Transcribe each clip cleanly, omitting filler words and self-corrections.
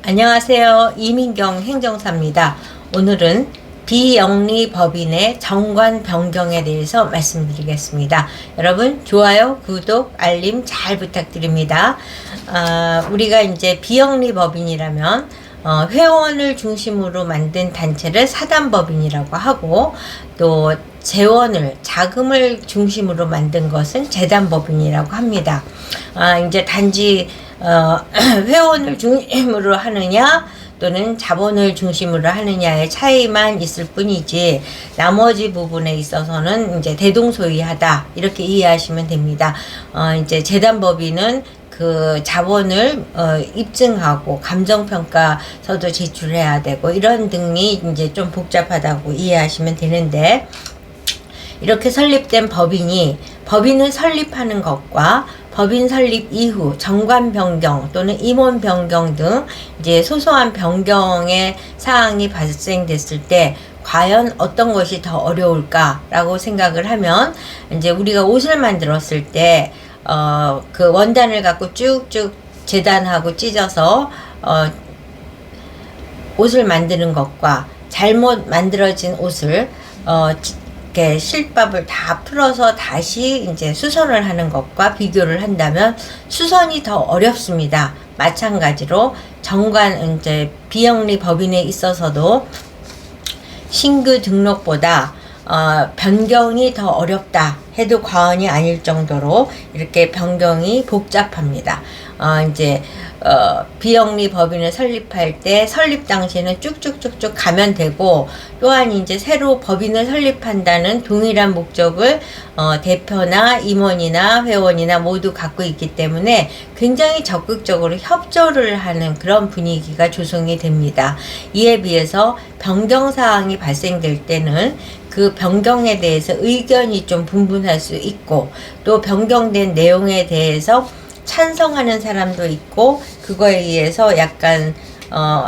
안녕하세요. 이민경 행정사입니다. 오늘은 비영리 법인의 정관 변경에 대해서 말씀드리겠습니다. 여러분 좋아요, 구독, 알림 잘 부탁드립니다. 우리가 이제 비영리 법인이라면 회원을 중심으로 만든 단체를 사단법인이라고 하고, 또 재원을, 자금을 중심으로 만든 것은 재단법인이라고 합니다. 이제 단지 회원을 중심으로 하느냐 또는 자본을 중심으로 하느냐의 차이만 있을 뿐이지, 나머지 부분에 있어서는 이제 대동소이하다, 이렇게 이해하시면 됩니다. 이제 재단법인은 그 자본을 입증하고 감정평가서도 제출해야 되고 이런 등이 이제 좀 복잡하다고 이해하시면 되는데, 이렇게 설립된 법인을 설립하는 것과 법인 설립 이후 정관 변경 또는 임원 변경 등 이제 소소한 변경의 사항이 발생됐을 때 과연 어떤 것이 더 어려울까라고 생각을 하면, 이제 우리가 옷을 만들었을 때 그 원단을 갖고 쭉쭉 재단하고 찢어서 옷을 만드는 것과 잘못 만들어진 옷을 이렇게 실밥을 다 풀어서 다시 이제 수선을 하는 것과 비교를 한다면 수선이 더 어렵습니다. 마찬가지로 정관, 이제 비영리 법인에 있어서도 신규 등록보다 변경이 더 어렵다 해도 과언이 아닐 정도로 이렇게 변경이 복잡합니다. 이제 비영리 법인을 설립할 때 설립 당시에는 쭉쭉쭉쭉 가면 되고, 또한 이제 새로 법인을 설립한다는 동일한 목적을 대표나 임원이나 회원이나 모두 갖고 있기 때문에 굉장히 적극적으로 협조를 하는 그런 분위기가 조성이 됩니다. 이에 비해서 변경 사항이 발생될 때는 그 변경에 대해서 의견이 좀 분분할 수 있고, 또 변경된 내용에 대해서 찬성하는 사람도 있고, 그거에 의해서 약간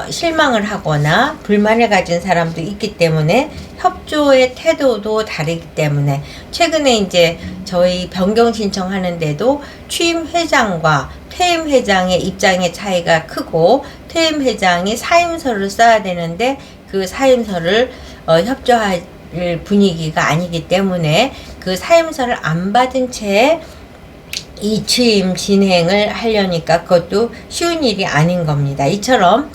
실망을 하거나 불만을 가진 사람도 있기 때문에 협조의 태도도 다르기 때문에, 최근에 이제 저희 변경 신청하는데도 취임 회장과 퇴임 회장의 입장의 차이가 크고, 퇴임 회장이 사임서를 써야 되는데 그 사임서를 협조할 분위기가 아니기 때문에 그 사임서를 안 받은 채 이 취임 진행을 하려니까 그것도 쉬운 일이 아닌 겁니다. 이처럼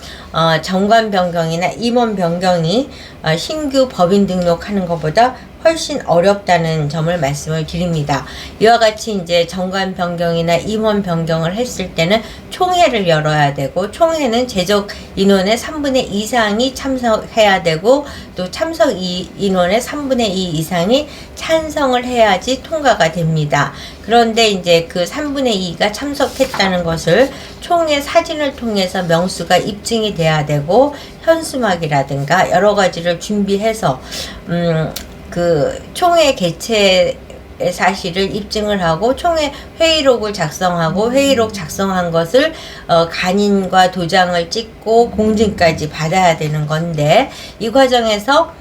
정관 변경이나 임원 변경이 신규 법인 등록하는 것보다 훨씬 어렵다는 점을 말씀을 드립니다. 이와 같이 이제 정관 변경이나 임원 변경을 했을 때는 총회를 열어야 되고, 총회는 제적 인원의 3분의 2 이상이 참석해야 되고, 또 참석 인원의 3분의 2 이상이 찬성을 해야지 통과가 됩니다. 그런데 이제 그 3분의 2가 참석했다는 것을 총회 사진을 통해서 명수가 입증이 돼야 되고, 현수막이라든가 여러 가지를 준비해서 그 총회 개최 사실을 입증을 하고, 총회 회의록을 작성하고, 회의록 작성한 것을 간인과 도장을 찍고 공증까지 받아야 되는 건데, 이 과정에서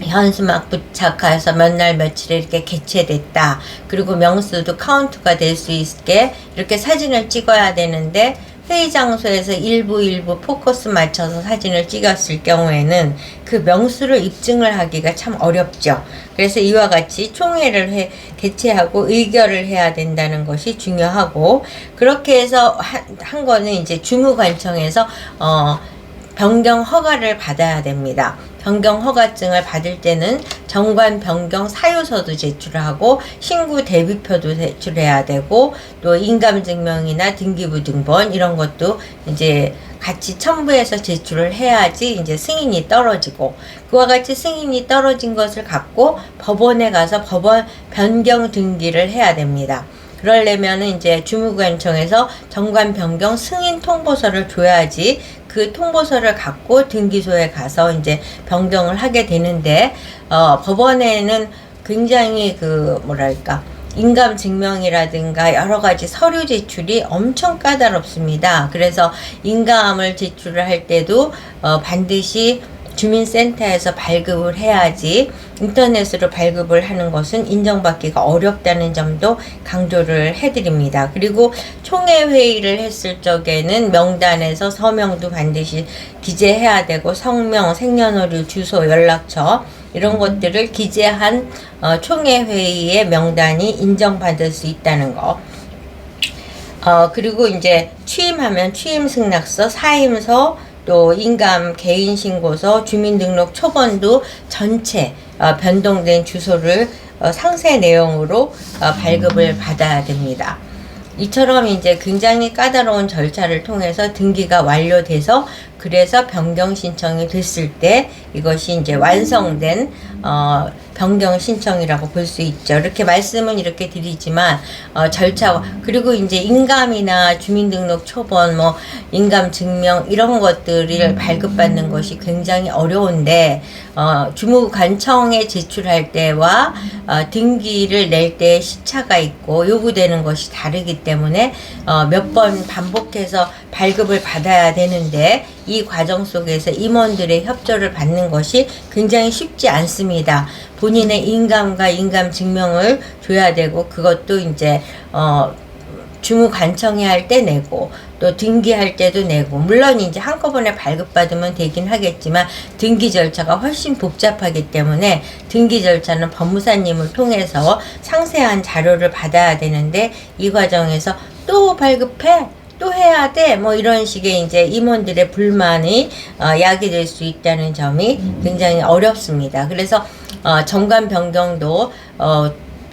현수막 부착해서 몇 날 며칠에 이렇게 개최됐다, 그리고 명수도 카운트가 될 수 있게 이렇게 사진을 찍어야 되는데, 회의 장소에서 일부 포커스 맞춰서 사진을 찍었을 경우에는 그 명수를 입증을 하기가 참 어렵죠. 그래서 이와 같이 총회를 개최하고 의결을 해야 된다는 것이 중요하고, 그렇게 해서 한 거는 이제 주무관청에서 변경 허가를 받아야 됩니다. 변경 허가증을 받을 때는 정관 변경 사유서도 제출하고, 신고 대비표도 제출해야 되고, 또 인감증명이나 등기부등본 이런 것도 이제 같이 첨부해서 제출을 해야지 이제 승인이 떨어지고, 그와 같이 승인이 떨어진 것을 갖고 법원에 가서 법원 변경 등기를 해야 됩니다. 그러려면은 이제 주무관청에서 정관 변경 승인 통보서를 줘야지 그 통보서를 갖고 등기소에 가서 이제 변경을 하게 되는데, 법원에는 굉장히 그 뭐랄까 인감 증명이라든가 여러 가지 서류 제출이 엄청 까다롭습니다. 그래서 인감을 제출을 할 때도 반드시 주민센터에서 발급을 해야지 인터넷으로 발급을 하는 것은 인정받기가 어렵다는 점도 강조를 해드립니다. 그리고 총회 회의를 했을 적에는 명단에서 서명도 반드시 기재해야 되고 성명, 생년월일, 주소, 연락처 이런 것들을 기재한 총회 회의의 명단이 인정받을 수 있다는 거. 그리고 이제 취임하면 취임승낙서, 사임서, 또 인감 개인신고서, 주민등록 초본도 전체 변동된 주소를 상세 내용으로 발급을 받아야 됩니다. 이처럼 이제 굉장히 까다로운 절차를 통해서 등기가 완료돼서 그래서 변경 신청이 됐을 때 이것이 이제 완성된 변경 신청이라고 볼 수 있죠. 이렇게 말씀은 이렇게 드리지만 절차 그리고 이제 인감이나 주민등록 초본 뭐 인감 증명 이런 것들을 발급받는 것이 굉장히 어려운데 주무관청에 제출할 때와 등기를 낼 때 시차가 있고 요구되는 것이 다르기 때문에 몇 번 반복해서 발급을 받아야 되는데 이 과정 속에서 임원들의 협조를 받는 것이 굉장히 쉽지 않습니다. 본인의 인감과 인감 증명을 줘야 되고 그것도 이제 주무관청이 할 때 내고 또 등기할 때도 내고 물론 이제 한꺼번에 발급받으면 되긴 하겠지만 등기 절차가 훨씬 복잡하기 때문에 등기 절차는 법무사님을 통해서 상세한 자료를 받아야 되는데 이 과정에서 또 발급해 또 해야 돼 뭐 이런 식의 이제 임원들의 불만이 야기될 수 있다는 점이 굉장히 어렵습니다. 그래서 정관 변경도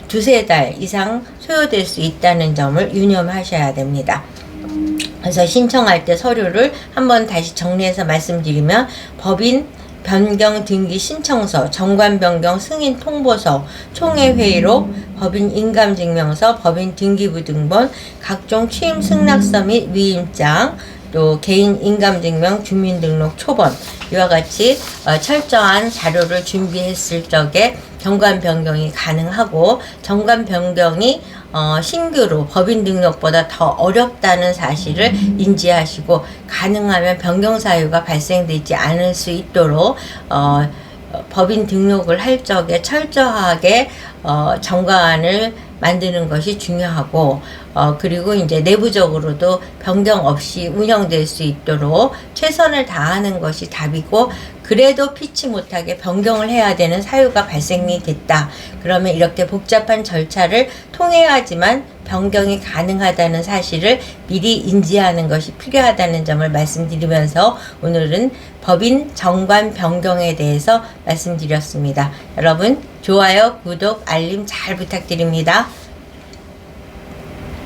두세 달 이상 소요될 수 있다는 점을 유념하셔야 됩니다. 그래서 신청할 때 서류를 한번 다시 정리해서 말씀드리면 법인 변경 등기 신청서, 정관 변경 승인 통보서, 총회 회의록, 법인 인감증명서, 법인 등기부 등본, 각종 취임 승낙서 및 위임장, 또 개인 인감증명, 주민등록 초본 이와 같이 철저한 자료를 준비했을 적에 정관 변경이 가능하고 정관 변경이 신규로 법인 등록보다 더 어렵다는 사실을 인지하시고 가능하면 변경 사유가 발생되지 않을 수 있도록 법인 등록을 할 적에 철저하게 정관을 만드는 것이 중요하고 그리고 이제 내부적으로도 변경 없이 운영될 수 있도록 최선을 다하는 것이 답이고 그래도 피치 못하게 변경을 해야 되는 사유가 발생이 됐다. 그러면 이렇게 복잡한 절차를 통해야지만 변경이 가능하다는 사실을 미리 인지하는 것이 필요하다는 점을 말씀드리면서 오늘은 법인 정관 변경에 대해서 말씀드렸습니다. 여러분 좋아요, 구독, 알림 잘 부탁드립니다.